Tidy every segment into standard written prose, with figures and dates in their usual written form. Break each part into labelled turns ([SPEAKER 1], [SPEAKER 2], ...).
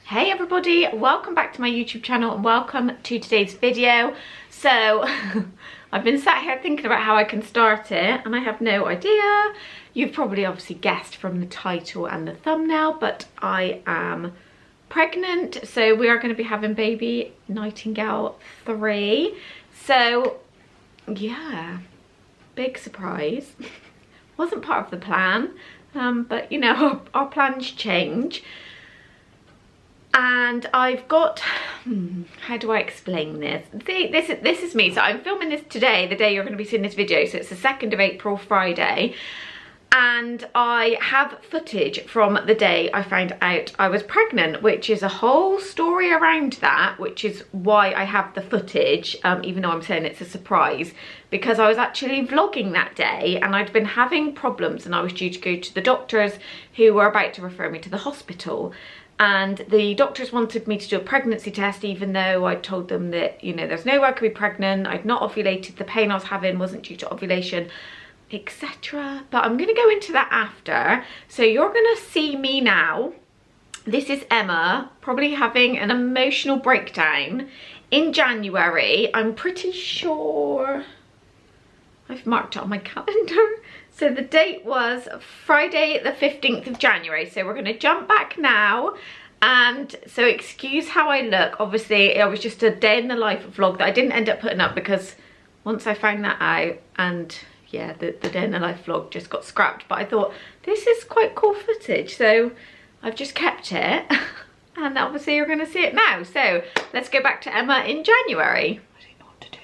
[SPEAKER 1] Hey everybody, welcome back to my YouTube channel and welcome to today's video. So I've been sat here thinking about how I can start it and I have no idea. You've probably obviously guessed from the title and the thumbnail, but I am pregnant. So we are going to be having baby Nightingale 3. So yeah, big surprise. Wasn't part of the plan, but you know, our plans change. And I've got, how do I explain this? See, this is me. So I'm filming this today, the day you're going to be seeing this video. So it's the 2nd of April, Friday. And I have footage from the day I found out I was pregnant, which is a whole story around that, which is why I have the footage, even though I'm saying it's a surprise, because I was actually vlogging that day and I'd been having problems and I was due to go to the doctors who were about to refer me to the hospital. And the doctors wanted me to do a pregnancy test, even though I told them that, you know, there's no way I could be pregnant. I'd not ovulated. The pain I was having wasn't due to ovulation, etc. But I'm going to go into that after. So you're going to see me now. This is Emma, probably having an emotional breakdown in January. I'm pretty sure I've marked it on my calendar. So the date was Friday the 15th of January. So we're going to jump back now. And so excuse how I look. Obviously, it was just a day in the life vlog that I didn't end up putting up because once I found that out, and yeah, the day in the life vlog just got scrapped. But I thought, this is quite cool footage. So I've just kept it. And obviously you're going to see it now. So let's go back to Emma in January. I don't know what to do.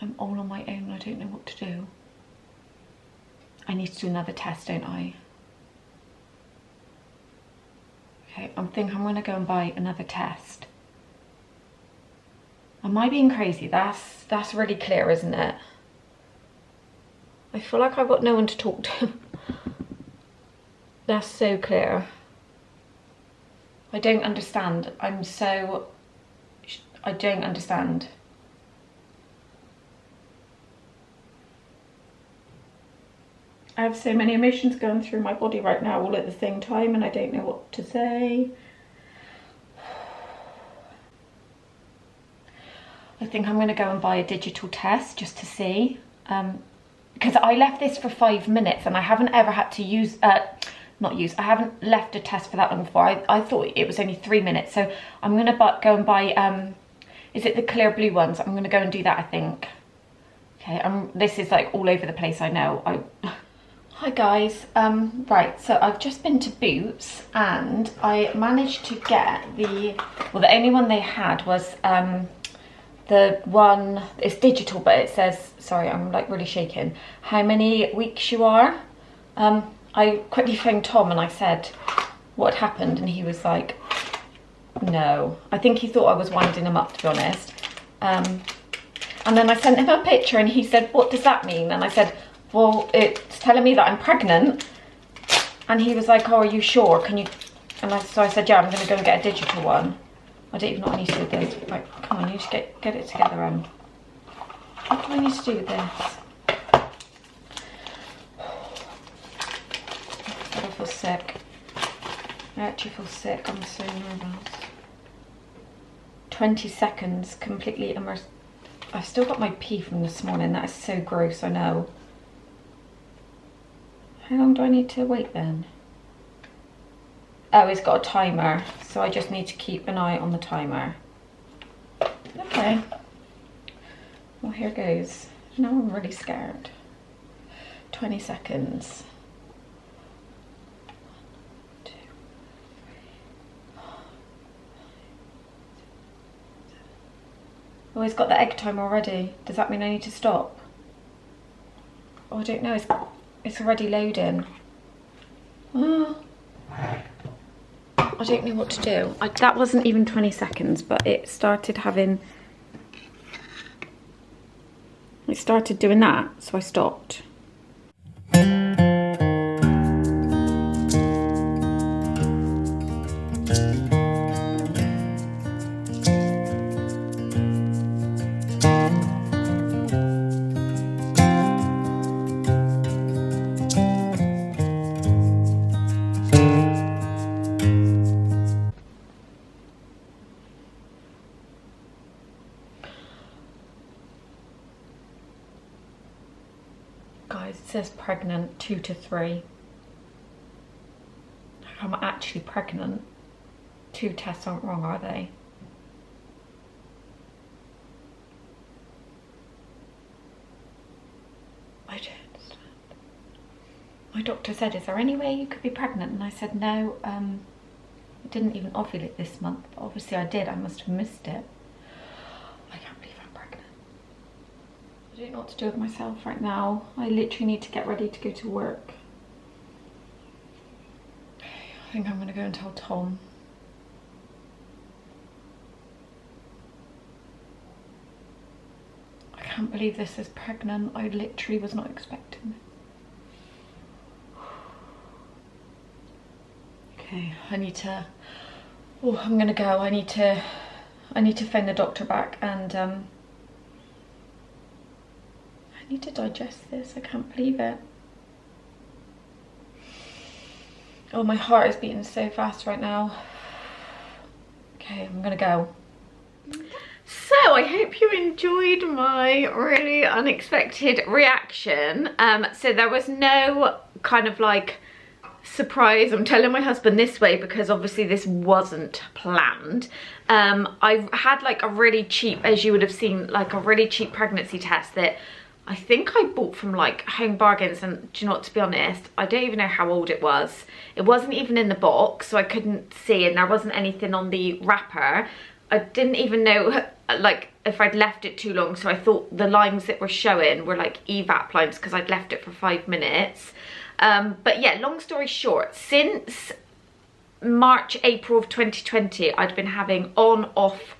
[SPEAKER 1] I'm all on my own. I don't know what to do. I need to do another test, don't I? Okay, I think I'm gonna go and buy another test. Am I being crazy? That's really clear, isn't it? I feel like I've got no one to talk to. That's so clear. I don't understand. I don't understand. I have so many emotions going through my body right now all at the same time and I don't know what to say. I think I'm going to go and buy a digital test just to see. Because I left this for 5 minutes and I haven't ever had to use, I haven't left a test for that long before. I thought it was only 3 minutes. So I'm going to go and buy, is it the clear blue ones? I'm going to go and do that, I think. Okay, this is like all over the place, I know. Hi guys, right, so I've just been to Boots and I managed to get the only one they had was the one, it's digital but it says, sorry I'm like really shaking, how many weeks you are. I quickly phoned Tom and I said what had happened and he was like, no. I think he thought I was winding him up, to be honest. And then I sent him a picture and he said, what does that mean? And I said, well, it's telling me that I'm pregnant. And he was like, oh, are you sure? Can you? And so I said, yeah, I'm going to go and get a digital one. I don't even know what I need to do with this. Right, come on, you just get it together. What do I need to do with this? I feel sick. I actually feel sick. I'm so nervous. 20 seconds, completely immersed. I've still got my pee from this morning. That is so gross, I know. How long do I need to wait then? Oh, it's got a timer, so I just need to keep an eye on the timer. Okay. Well, here goes. Now I'm really scared. 20 seconds. 1, 2, 3. Oh, it's got the egg timer already. Does that mean I need to stop? Oh, I don't know. It's already loading. Oh, I don't know what to do. That wasn't even 20 seconds, but it started doing that, so I stopped. says pregnant 2 to 3. I'm actually pregnant. 2 tests aren't wrong, are they? I don't understand. My doctor said, is there any way you could be pregnant? And I said, no, I didn't even ovulate this month, but obviously I did. I must have missed it. I can't believe I'm pregnant. I don't know what to do with myself right now. I literally need to get ready to go to work. I think I'm going to go and tell Tom. I can't believe this is pregnant. I literally was not expecting it. Okay, I need to, oh, I'm gonna go. I need to phone the doctor back, and I need to digest this. I can't believe it. Oh, my heart is beating so fast right now. Okay, I'm gonna go. So I hope you enjoyed my really unexpected reaction. So there was no kind of like surprise. I'm telling my husband this way because obviously this wasn't planned. I've had like a really cheap, as you would have seen, like a really cheap pregnancy test that I think I bought from like Home Bargains, and do you know what, to be honest, I don't even know how old it was. It wasn't even in the box, so I couldn't see, and there wasn't anything on the wrapper. I didn't even know like if I'd left it too long, so I thought the lines that were showing were like evap lines because I'd left it for 5 minutes. But yeah, long story short, since March, April of 2020, I'd been having on-off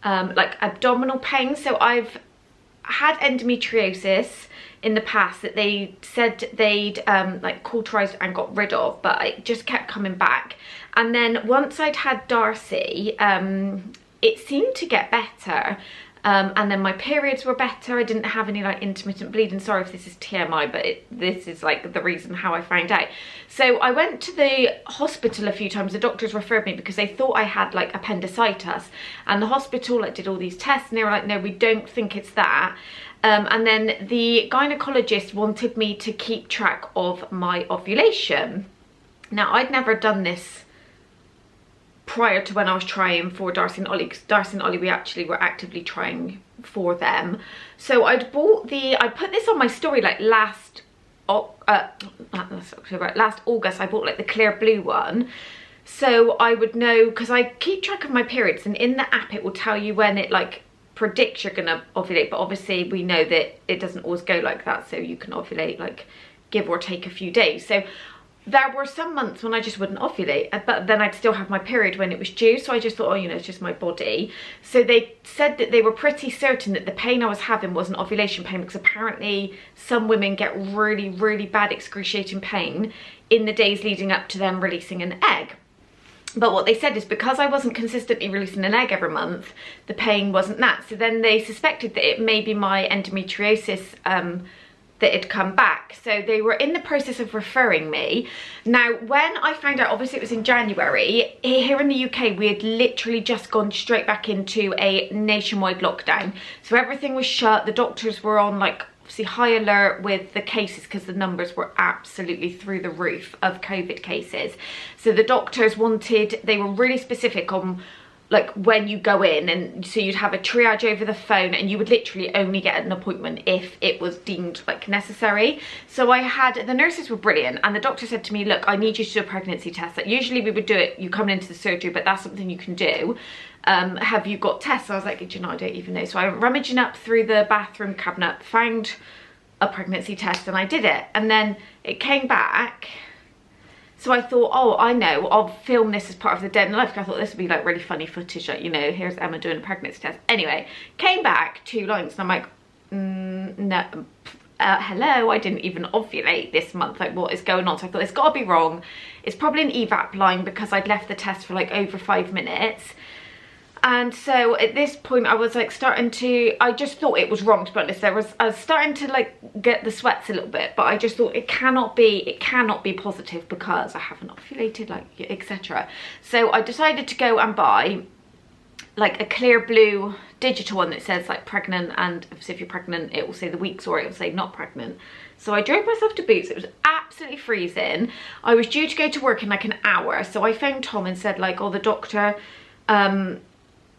[SPEAKER 1] like abdominal pain. So I've had endometriosis in the past that they said they'd like cauterized and got rid of, but it just kept coming back. And then once I'd had Darcy, it seemed to get better. And then my periods were better. I didn't have any like intermittent bleeding. Sorry if this is TMI, but this is like the reason how I found out. So I went to the hospital a few times. The doctors referred me because they thought I had like appendicitis, and the hospital like did all these tests and they were like, no, we don't think it's that. And then the gynecologist wanted me to keep track of my ovulation. Now I'd never done this prior to when I was trying for Darcy and Ollie, because Darcy and Ollie, we actually were actively trying for them. So I'd bought I put this on my story like last August. I bought like the clear blue one, so I would know, because I keep track of my periods, and in the app it will tell you when it like predicts you're gonna ovulate, but obviously we know that it doesn't always go like that, so you can ovulate like give or take a few days. So there were some months when I just wouldn't ovulate, but then I'd still have my period when it was due, so I just thought, oh, you know, it's just my body. So they said that they were pretty certain that the pain I was having wasn't ovulation pain, because apparently some women get really, really bad excruciating pain in the days leading up to them releasing an egg. But what they said is because I wasn't consistently releasing an egg every month, the pain wasn't that. So then they suspected that it may be my endometriosis that had come back. So they were in the process of referring me. Now, when I found out, obviously it was in January, here in the UK, we had literally just gone straight back into a nationwide lockdown. So everything was shut. The doctors were on like obviously high alert with the cases because the numbers were absolutely through the roof of COVID cases. So the doctors they were really specific on like when you go in, and so you'd have a triage over the phone, and you would literally only get an appointment if it was deemed like necessary. So the nurses were brilliant, and the doctor said to me, look, I need you to do a pregnancy test. Like usually we would do it, you come into the surgery, but that's something you can do. Have you got tests? I was like, do you know, I don't even know. So I went rummaging up through the bathroom cabinet, found a pregnancy test, and I did it. And then it came back. So I thought, oh, I know, I'll film this as part of the day in the life. I thought this would be like really funny footage, like, you know, here's Emma doing a pregnancy test. Anyway, came back 2 lines, and I'm like, no, hello, I didn't even ovulate this month. Like, what is going on? So I thought, it's got to be wrong. It's probably an evap line because I'd left the test for like over 5 minutes. And so at this point I was like I just thought it was wrong, to be honest. I was starting to like get the sweats a little bit, but I just thought it cannot be positive because I haven't ovulated, like, etc. So I decided to go and buy like a clear blue digital one that says like pregnant, and if you're pregnant it will say the weeks or it will say not pregnant. So I drove myself to Boots. It was absolutely freezing. I was due to go to work in like an hour, so I phoned Tom and said like, oh, the doctor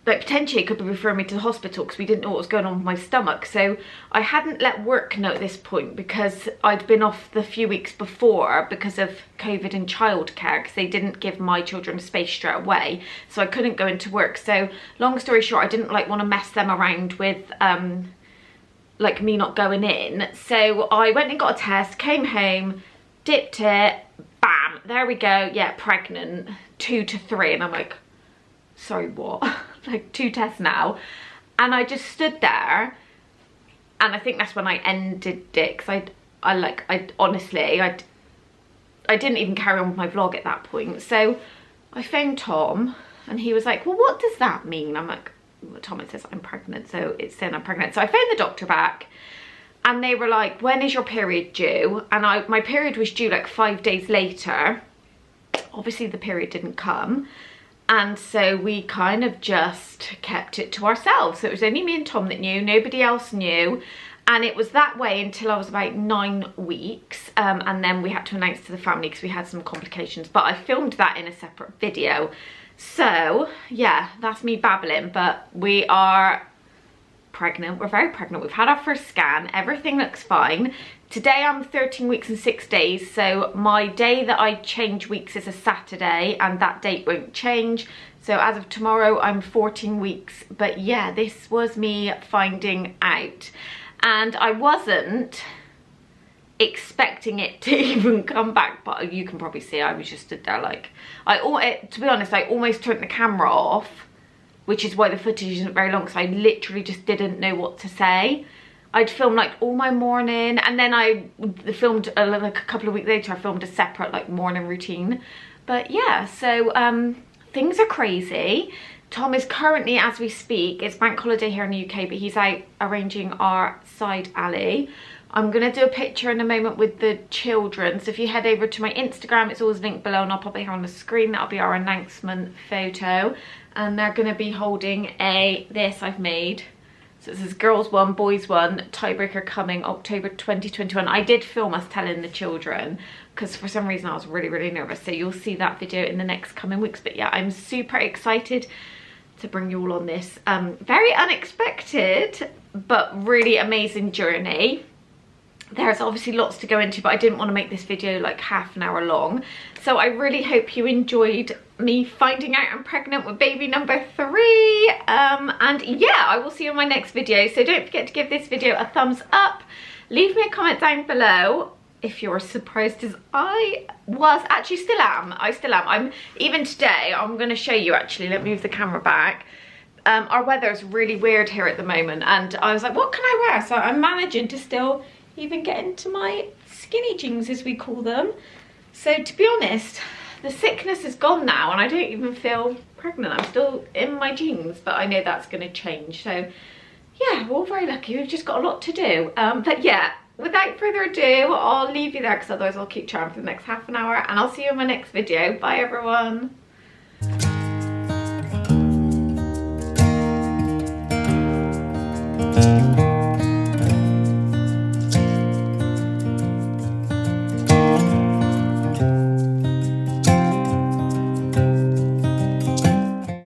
[SPEAKER 1] like potentially could be referring me to the hospital because we didn't know what was going on with my stomach. So I hadn't let work know at this point because I'd been off the few weeks before because of COVID and childcare, because they didn't give my children space straight away, so I couldn't go into work. So long story short, I didn't like want to mess them around with like me not going in. So I went and got a test, came home, dipped it, bam, there we go, yeah, pregnant, 2 to 3. And I'm like, sorry, what? Like 2 tests now. And I just stood there, and I think that's when I ended it, because I honestly didn't even carry on with my vlog at that point. So I phoned Tom and he was like, well, what does that mean? I'm like, well, Tom, it says I'm pregnant, so it's saying I'm pregnant. So I phoned the doctor back and they were like, when is your period due? And my period was due like 5 days later. Obviously the period didn't come. And so we kind of just kept it to ourselves. So it was only me and Tom that knew, nobody else knew. And it was that way until I was about 9 weeks. And then we had to announce to the family because we had some complications. But I filmed that in a separate video. So yeah, that's me babbling, but we are pregnant. We're very pregnant. We've had our first scan. Everything looks fine. Today I'm 13 weeks and 6 days, so my day that I change weeks is a Saturday, and that date won't change. So as of tomorrow I'm 14 weeks. But yeah, this was me finding out, and I wasn't expecting it to even come back, but you can probably see I was just stood there like, to be honest, I almost turned the camera off, which is why the footage isn't very long, because I literally just didn't know what to say. I'd filmed like all my morning, and then I filmed like a couple of weeks later I filmed a separate like morning routine. But yeah, so things are crazy. Tom is currently, as we speak, it's bank holiday here in the UK, but he's out arranging our side alley. I'm gonna do a picture in a moment with the children, so if you head over to my Instagram, it's always linked below and I'll pop it here on the screen. That'll be our announcement photo, and they're gonna be holding this I've made. So it says girls 1, boys 1, tiebreaker coming October 2021. I did film us telling the children because for some reason I was really nervous, so you'll see that video in the next coming weeks. But yeah, I'm super excited to bring you all on this very unexpected but really amazing journey. There's obviously lots to go into, but I didn't want to make this video like half an hour long. So I really hope you enjoyed me finding out I'm pregnant with baby number 3. And yeah, I will see you in my next video. So don't forget to give this video a thumbs up. Leave me a comment down below if you're as surprised as I was. Actually, still am. I still am. Even today, I'm going to show you actually. Let me move the camera back. Our weather is really weird here at the moment. And I was like, what can I wear? So I'm managing to still even get into my skinny jeans, as we call them. So to be honest, the sickness is gone now and I don't even feel pregnant. I'm still in my jeans, but I know that's going to change. So yeah, we're all very lucky. We've just got a lot to do. But yeah, without further ado, I'll leave you there because otherwise I'll keep chatting for the next half an hour, and I'll see you in my next video. Bye everyone.